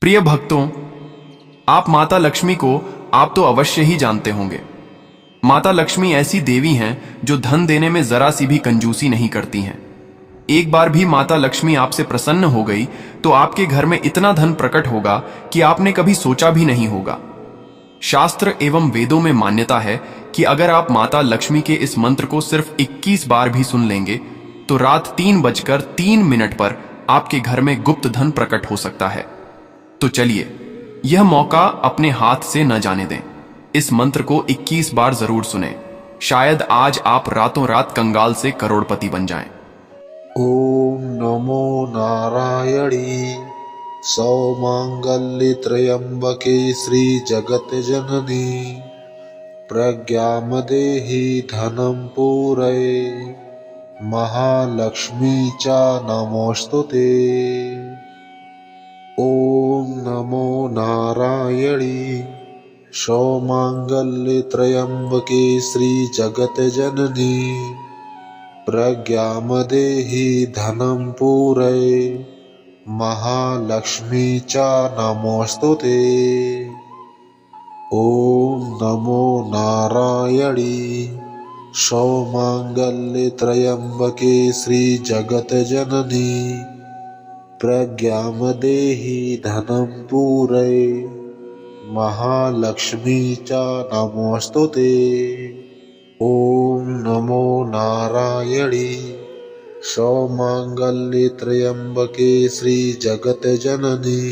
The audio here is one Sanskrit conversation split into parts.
प्रिय भक्तों, आप माता लक्ष्मी को आप तो अवश्य ही जानते होंगे। माता लक्ष्मी ऐसी देवी हैं जो धन देने में जरा सी भी कंजूसी नहीं करती हैं। एक बार भी माता लक्ष्मी आपसे प्रसन्न हो गई तो आपके घर में इतना धन प्रकट होगा कि आपने कभी सोचा भी नहीं होगा। शास्त्र एवं वेदों में मान्यता है कि अगर आप माता लक्ष्मी के इस मंत्र को सिर्फ 21 बार भी सुन लेंगे तो रात 3:03 पर आपके घर में गुप्त धन प्रकट हो सकता है। तो चलिए, यह मौका अपने हाथ से न जाने दें। इस मंत्र को 21 बार जरूर सुनें। शायद आज आप रातों रात कंगाल से करोड़पति बन जाएं। ओम नमो नारायणी सौमांगल्ये त्र्यंबके श्री जगत जननी प्रज्ञां देहि धनं पूरये महालक्ष्मी च नमोस्तुते। ओम नमो नारायणी सौमांगल्ये त्र्यंबके श्री जगत जननी प्रज्ञां देहि धनं पूरये महालक्ष्मी च नमोस्तुते। ओम नमो नारायणी सौमांगल्ये त्र्यंबके श्री जगत जननी प्रज्ञां देहि धनं पूरये महालक्ष्मी च नमोस्तुते। ओम नमो नारायणी सौमांगल्ये त्र्यंबके श्री जगत जननी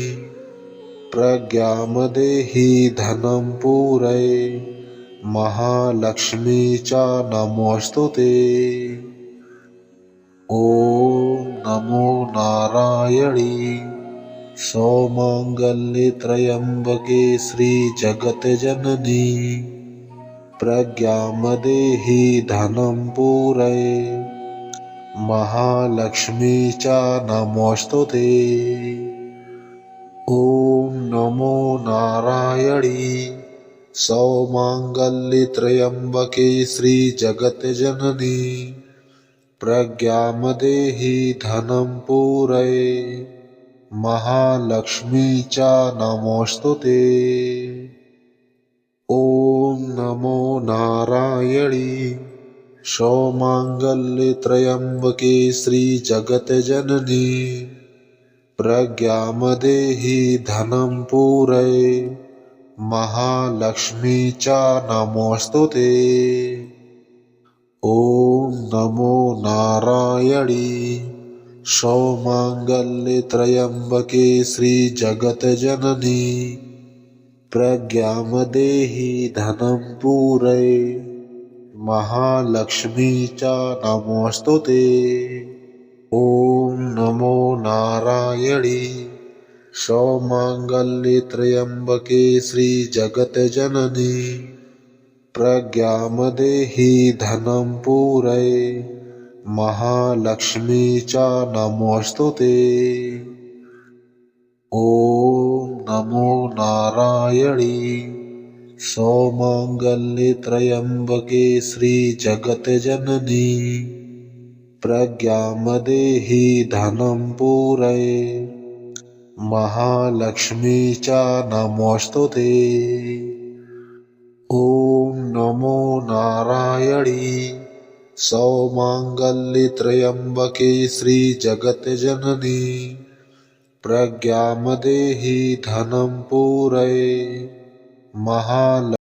प्रज्ञां देहि धनं पूरये महालक्ष्मी च नमोस्तुते। ओम नमो नारायणी सौमांगल्ये त्र्यंबके श्री जगत जननी प्रज्ञां देहि धनं पूरये महालक्ष्मी च नमोस्तुते। ओम नमो नारायणी सौमांगल्ये त्र्यंबके श्री जगत जननी प्रज्ञां देहि धनं पूरये महालक्ष्मी च नमोस्तुते। ओम नमो नारायणी सौमांगल्ये त्र्यंबके श्री जगत जननी प्रज्ञां देहि धनं पूरये महालक्ष्मी च नमोस्तुते। ओम नमो नारायणी सौमांगल्ये त्र्यंबके श्री जगत जननी प्रज्ञां देहि धनं पूरये महालक्ष्मी च नमोस्तुते। ओम नमो नारायणी सौमांगल्ये त्र्यंबके श्री जगत जननी प्रज्ञां देहि धनं पूरये महालक्ष्मी च नमोस्तुते। ओम नमो नारायणी सौमांगल्ये त्र्यंबके श्री जगत जननी प्रज्ञां देहि धनं पूरये महालक्ष्मी च नमोस्तुते। ओम नमो नारायणी सौमांगल्ये त्र्यंबके श्री जगत जननी प्रज्ञां देहि धनं पूरये महालक्ष्मी